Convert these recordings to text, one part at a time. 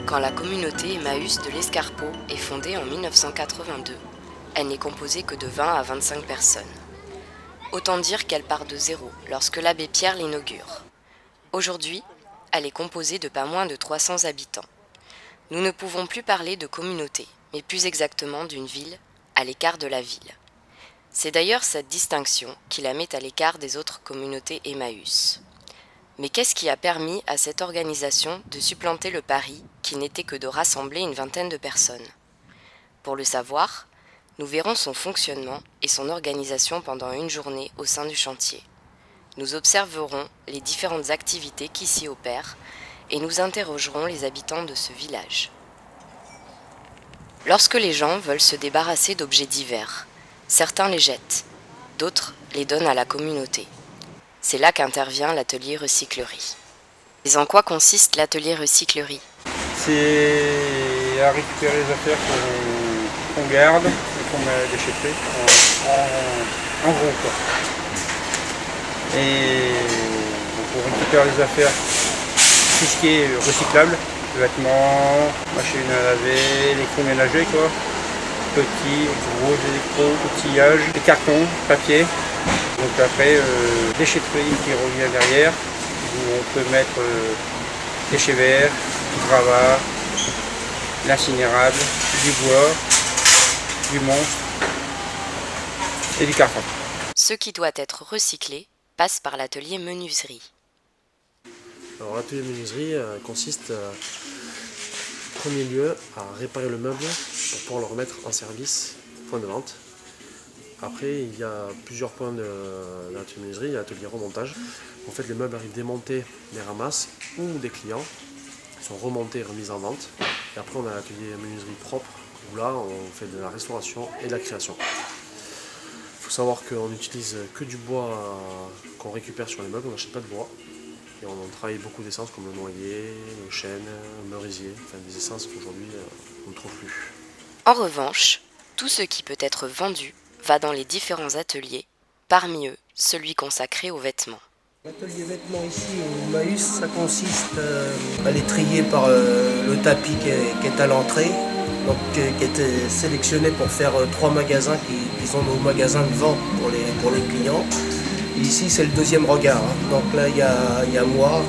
Quand la communauté Emmaüs de l'Escarpeau est fondée en 1982, elle n'est composée que de 20 à 25 personnes. Autant dire qu'elle part de zéro lorsque l'abbé Pierre l'inaugure. Aujourd'hui, elle est composée de pas moins de 300 habitants. Nous ne pouvons plus parler de communauté, mais plus exactement d'une ville, à l'écart de la ville. C'est d'ailleurs cette distinction qui la met à l'écart des autres communautés Emmaüs. Mais qu'est-ce qui a permis à cette organisation de supplanter le pari qui n'était que de rassembler une vingtaine de personnes? Pour le savoir, nous verrons son fonctionnement et son organisation pendant une journée au sein du chantier. Nous observerons les différentes activités qui s'y opèrent et nous interrogerons les habitants de ce village. Lorsque les gens veulent se débarrasser d'objets divers, certains les jettent, d'autres les donnent à la communauté. C'est là qu'intervient l'atelier recyclerie. Mais en quoi consiste l'atelier recyclerie? C'est à récupérer les affaires qu'on garde et qu'on met à la déchetterie en gros quoi. Et donc on récupère les affaires, tout ce qui est recyclable, vêtements, machines à laver, électroménager quoi, petits, gros électro, outillage, des cartons, papier. Donc après, déchetterie qui revient derrière, où on peut mettre déchets verts, du gravat, l'incinérable, du bois, du monstre et du carton. Ce qui doit être recyclé passe par l'atelier menuiserie. Alors l'atelier menuiserie consiste en premier lieu à réparer le meuble pour pouvoir le remettre en service, point de vente. Après, il y a plusieurs points de l'atelier menuiserie, il y a l'atelier remontage. En fait, les meubles arrivent démontés des ramasses ou des clients, ils sont remontés et remis en vente. Et après, on a l'atelier menuiserie propre, où là, on fait de la restauration et de la création. Il faut savoir qu'on n'utilise que du bois qu'on récupère sur les meubles, on n'achète pas de bois. Et on travaille beaucoup d'essences comme le noyer, le chêne, le merisier, enfin des essences qu'aujourd'hui on ne trouve plus. En revanche, tout ce qui peut être vendu va dans les différents ateliers, parmi eux celui consacré aux vêtements. L'atelier vêtements ici au Emmaüs, ça consiste à les trier par le tapis qui est à l'entrée, donc qui était sélectionné pour faire 3 magasins qui sont nos magasins de vente pour les clients. Et ici c'est le deuxième regard, hein. Donc là il y a moi,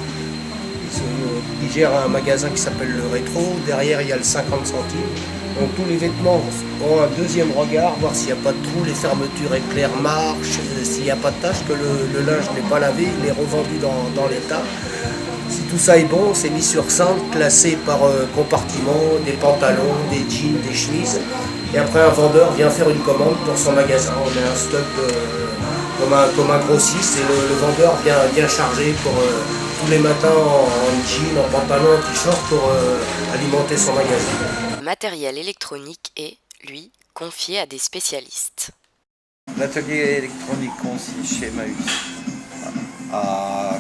qui gère un magasin qui s'appelle le Rétro, derrière il y a le 50 centimes. Donc tous les vêtements ont un deuxième regard, voir s'il n'y a pas de trous, les fermetures éclairent marchent, s'il n'y a pas de taches, que le linge n'est pas lavé, il est revendu dans l'état. Si tout ça est bon, c'est mis sur cintre, classé par compartiment, des pantalons, des jeans, des chemises. Et après un vendeur vient faire une commande pour son magasin. On a un stock comme un grossiste et le vendeur vient charger pour tous les matins en jean, en pantalon, en t-shirt pour alimenter son magasin. Le matériel électronique est, lui, confié à des spécialistes. L'atelier électronique consiste chez Emmaüs.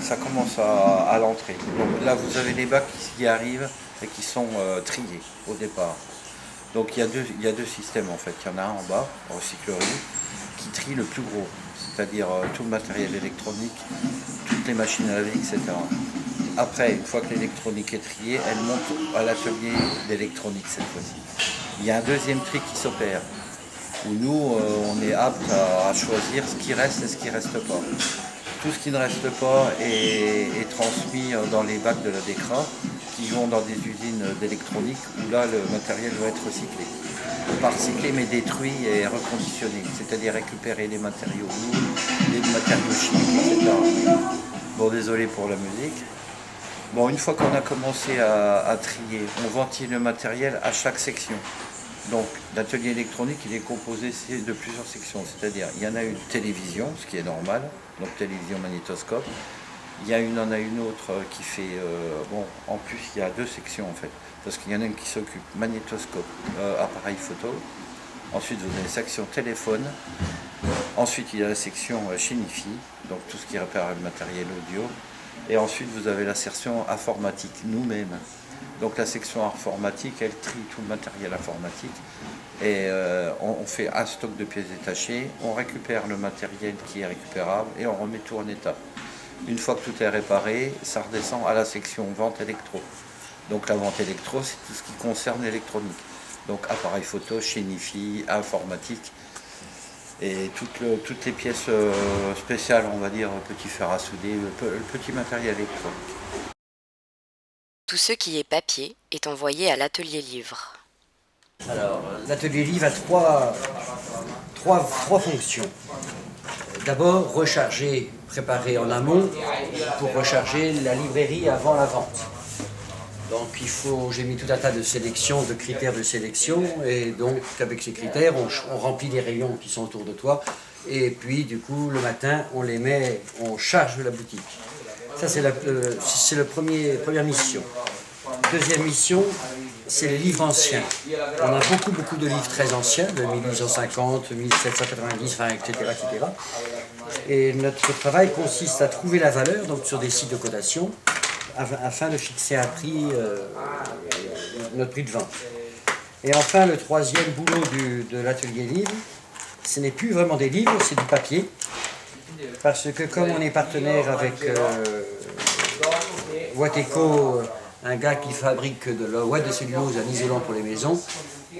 Ça commence à l'entrée. Donc là, vous avez les bacs qui arrivent et qui sont triés au départ. Donc il y a deux systèmes en fait. Il y en a un en bas, en recyclerie, qui trie le plus gros, c'est-à-dire tout le matériel électronique, toutes les machines à laver, etc. Après, une fois que l'électronique est triée, elle monte à l'atelier d'électronique cette fois-ci. Il y a un deuxième tri qui s'opère, où nous, on est apte à choisir ce qui reste et ce qui ne reste pas. Tout ce qui ne reste pas est transmis dans les bacs de la DECRA, qui vont dans des usines d'électronique, où là, le matériel doit être recyclé. Pas recyclé, mais détruit et reconditionné, c'est-à-dire récupérer les matériaux lourds, les matériaux chimiques, etc. Bon, désolé pour la musique. Bon, une fois qu'on a commencé à trier, on ventile le matériel à chaque section. Donc l'atelier électronique il est composé de plusieurs sections, c'est-à-dire il y en a une télévision, ce qui est normal, donc télévision magnétoscope. Il y en a une autre qui fait, en plus il y a 2 sections en fait, parce qu'il y en a une qui s'occupe magnétoscope, appareil photo. Ensuite vous avez la section téléphone. Ensuite il y a la section Chinify, donc tout ce qui répare le matériel audio. Et ensuite vous avez la section informatique, nous-mêmes. Donc la section informatique, elle trie tout le matériel informatique et on fait un stock de pièces détachées, on récupère le matériel qui est récupérable et on remet tout en état. Une fois que tout est réparé, ça redescend à la section vente électro. Donc la vente électro, c'est tout ce qui concerne l'électronique. Donc appareil photo, chénifie, informatique et toutes les pièces spéciales, on va dire, petit fer à souder, le petit matériel électronique. Tout ce qui est papier est envoyé à l'atelier livre. Alors, l'atelier livre a trois fonctions. D'abord, recharger, préparer en amont pour recharger la librairie avant la vente. Donc j'ai mis tout un tas de sélections, de critères de sélection, et donc avec ces critères, on remplit les rayons qui sont autour de toi, et puis du coup, le matin, on charge la boutique. Ça, c'est la première mission. Deuxième mission, c'est les livres anciens. On a beaucoup de livres très anciens, de 1850, 1790, enfin, etc., etc. Et notre travail consiste à trouver la valeur, donc sur des sites de cotation, afin de fixer un prix, notre prix de vente. Et enfin, le troisième boulot de l'atelier livre, ce n'est plus vraiment des livres, c'est du papier. Parce que comme on est partenaire avec Wateco, un gars qui fabrique de la ouate de cellulose, un isolant pour les maisons,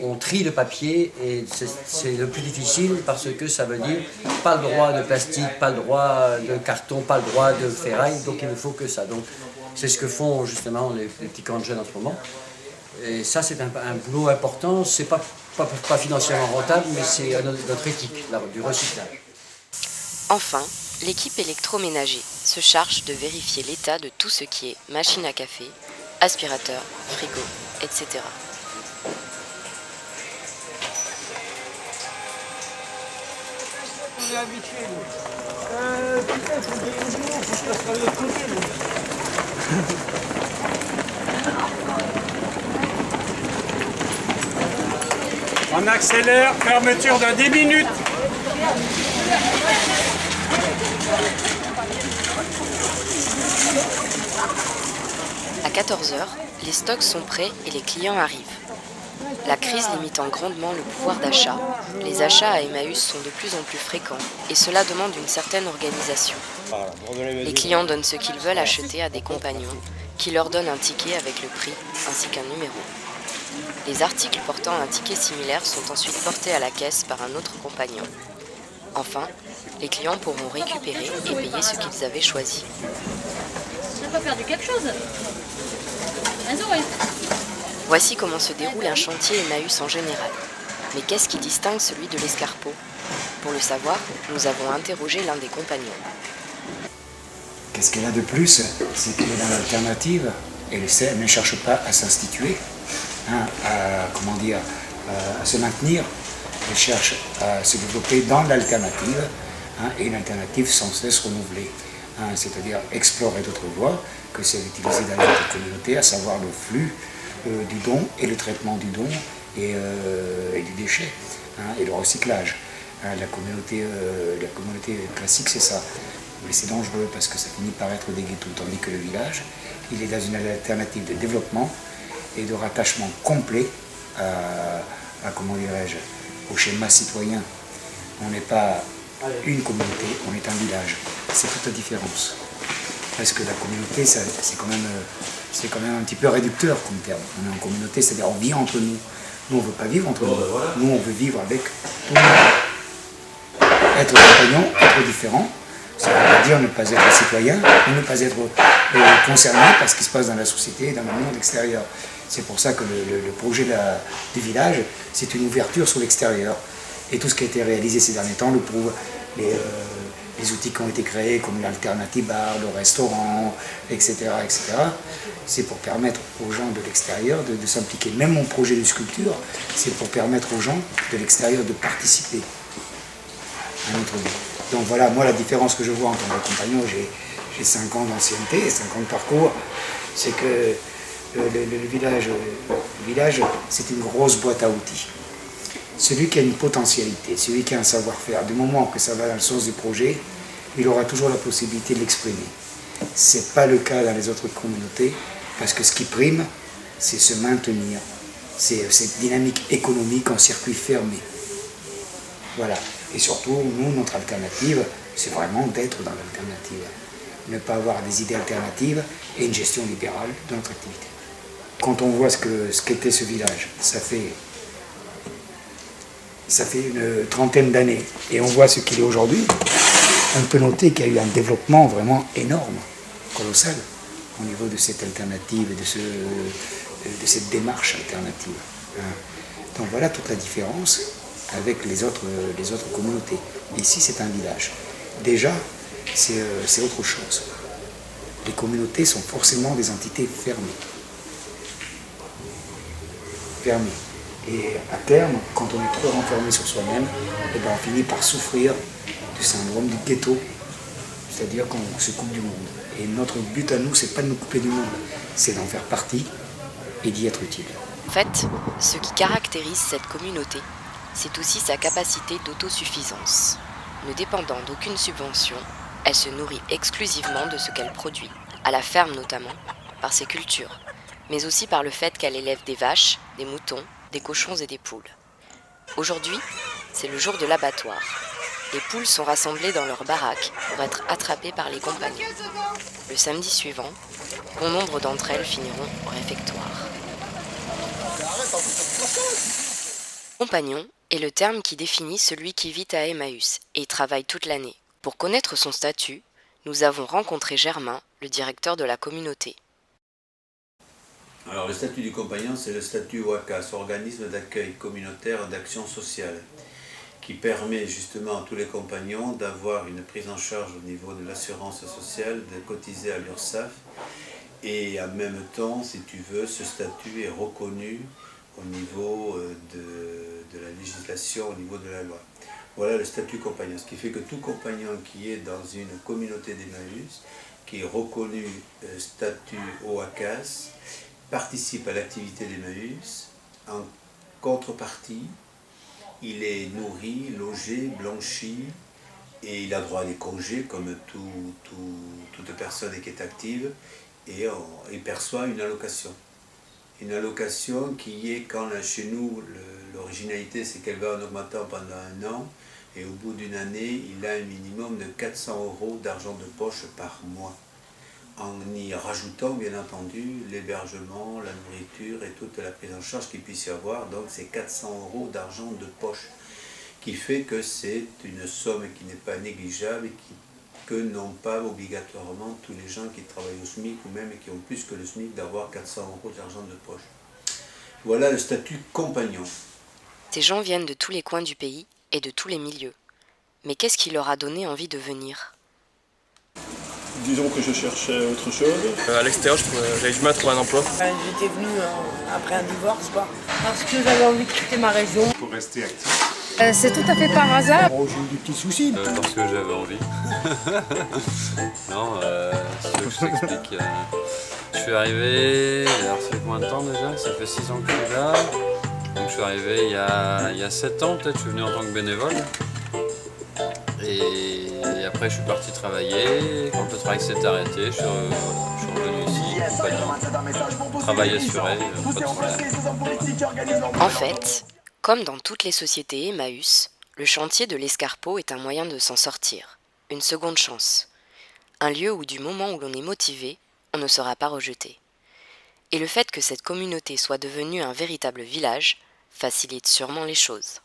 on trie le papier et c'est le plus difficile parce que ça veut dire pas le droit de plastique, pas le droit de carton, pas le droit de ferraille, donc il ne faut que ça. Donc c'est ce que font justement les petits camps de jeunes en ce moment. Et ça c'est un boulot important, c'est pas financièrement rentable, mais c'est notre éthique, du recyclage. Enfin, l'équipe électroménager se charge de vérifier l'état de tout ce qui est machine à café, aspirateur, frigo, etc. On est habitué, putain, il faut que je faut que je passe par l'autre côté, On accélère, fermeture dans 10 minutes. À 14 h, les stocks sont prêts et les clients arrivent. La crise limitant grandement le pouvoir d'achat, les achats à Emmaüs sont de plus en plus fréquents et cela demande une certaine organisation. Les clients donnent ce qu'ils veulent acheter à des compagnons qui leur donnent un ticket avec le prix ainsi qu'un numéro. Les articles portant un ticket similaire sont ensuite portés à la caisse par un autre compagnon. Enfin, les clients pourront récupérer et payer ce qu'ils avaient choisi. On n'a pas perdu quelque chose. Voici comment se déroule un chantier Emmaüs en général. Mais qu'est-ce qui distingue celui de l'Escarpeau? Pour le savoir, nous avons interrogé l'un des compagnons. Qu'est-ce qu'elle a de plus? C'est qu'elle est dans l'alternative. Elle ne cherche pas à s'instituer, à se maintenir. Elle cherche à se développer dans l'alternative, et une alternative sans cesse renouvelée. C'est-à-dire explorer d'autres voies que celles utilisées dans les autres communautés, à savoir le flux du don et le traitement du don et du déchet, et le recyclage. La communauté classique, c'est ça. Mais c'est dangereux parce que ça finit par être des ghettos, tandis que le village, il est dans une alternative de développement et de rattachement complet au schéma citoyen. On n'est pas une communauté, on est un village. C'est toute la différence. Parce que la communauté, c'est quand même un petit peu réducteur comme terme. On est en communauté, c'est-à-dire on vit entre nous. Nous, on ne veut pas vivre entre nous. Nous, on veut vivre avec tout le monde. Être compagnon, être différent, ça ne veut pas dire ne pas être citoyen, ou ne pas être concerné par ce qui se passe dans la société, dans le monde extérieur. C'est pour ça que le projet du village, c'est une ouverture sur l'extérieur. Et tout ce qui a été réalisé ces derniers temps le prouve. Les outils qui ont été créés, comme l'alternative bar, le restaurant, etc., c'est pour permettre aux gens de l'extérieur de s'impliquer. Même mon projet de sculpture, c'est pour permettre aux gens de l'extérieur de participer à notre vie. Donc voilà, moi la différence que je vois en tant que compagnon, j'ai 5 ans d'ancienneté, 5 ans de parcours, c'est que le village, c'est une grosse boîte à outils. Celui qui a une potentialité, celui qui a un savoir-faire, du moment que ça va dans le sens du projet, il aura toujours la possibilité de l'exprimer. Ce n'est pas le cas dans les autres communautés, parce que ce qui prime, c'est se maintenir. C'est cette dynamique économique en circuit fermé. Voilà. Et surtout, nous, notre alternative, c'est vraiment d'être dans l'alternative. Ne pas avoir des idées alternatives et une gestion libérale de notre activité. quand on voit ce qu'était ce village, ça fait une trentaine d'années, et on voit ce qu'il est aujourd'hui, on peut noter qu'il y a eu un développement vraiment énorme, colossal, au niveau de cette alternative et de cette démarche alternative. Donc voilà toute la différence avec les autres communautés. Ici, c'est un village. Déjà, c'est autre chose. Les communautés sont forcément des entités fermées. Et à terme, quand on est trop renfermé sur soi-même, eh ben on finit par souffrir du syndrome du ghetto, c'est-à-dire qu'on se coupe du monde. Et notre but à nous, c'est pas de nous couper du monde, c'est d'en faire partie et d'y être utile. En fait, ce qui caractérise cette communauté, c'est aussi sa capacité d'autosuffisance. Ne dépendant d'aucune subvention, elle se nourrit exclusivement de ce qu'elle produit, à la ferme notamment, par ses cultures, mais aussi par le fait qu'elle élève des vaches, des moutons, des cochons et des poules. Aujourd'hui, c'est le jour de l'abattoir. Les poules sont rassemblées dans leur baraque pour être attrapées par les compagnons. Le samedi suivant, bon nombre d'entre elles finiront au réfectoire. Compagnon est le terme qui définit celui qui vit à Emmaüs et y travaille toute l'année. Pour connaître son statut, nous avons rencontré Germain, le directeur de la communauté. Alors le statut du compagnon, c'est le statut OACAS, organisme d'accueil communautaire d'action sociale, qui permet justement à tous les compagnons d'avoir une prise en charge au niveau de l'assurance sociale, de cotiser à l'URSSAF, et en même temps, si tu veux, ce statut est reconnu au niveau de la législation, au niveau de la loi. Voilà le statut compagnon, ce qui fait que tout compagnon qui est dans une communauté d'Emmaüs, qui est reconnu statut OACAS, participe à l'activité d'Emmaüs. En contrepartie, il est nourri, logé, blanchi, et il a droit à des congés comme toute personne qui est active, et il perçoit une allocation. Une allocation qui est, quand chez nous, l'originalité c'est qu'elle va en augmentant pendant un an, et au bout d'une année, il a un minimum de 400 € d'argent de poche par mois, en y rajoutant bien entendu l'hébergement, la nourriture et toute la prise en charge qu'il puisse y avoir. Donc c'est 400 € d'argent de poche, qui fait que c'est une somme qui n'est pas négligeable et que n'ont pas obligatoirement tous les gens qui travaillent au SMIC ou même qui ont plus que le SMIC d'avoir 400 € d'argent de poche. Voilà le statut compagnon. Ces gens viennent de tous les coins du pays et de tous les milieux. Mais qu'est-ce qui leur a donné envie de venir ? Disons que je cherchais autre chose. À l'extérieur, j'avais du mal à trouver un emploi. J'étais venu après un divorce, parce que j'avais envie de quitter ma région. Pour rester actif. C'est tout à fait par hasard. Oh, j'ai eu des petits soucis. Parce que j'avais envie. Non, je t'explique. Je suis arrivé, alors ça fait combien de temps déjà? Ça fait 6 ans que je suis là. Donc je suis arrivé il y a 7 ans peut-être, je suis venu en tant que bénévole. Et après je suis parti travailler. Quand le travail s'est arrêté, je suis revenu ici, compagnon. Travail assuré, pas de problème. En fait, comme dans toutes les sociétés Emmaüs, le chantier de l'Escarpeau est un moyen de s'en sortir, une seconde chance. Un lieu où du moment où l'on est motivé, on ne sera pas rejeté. Et le fait que cette communauté soit devenue un véritable village facilite sûrement les choses.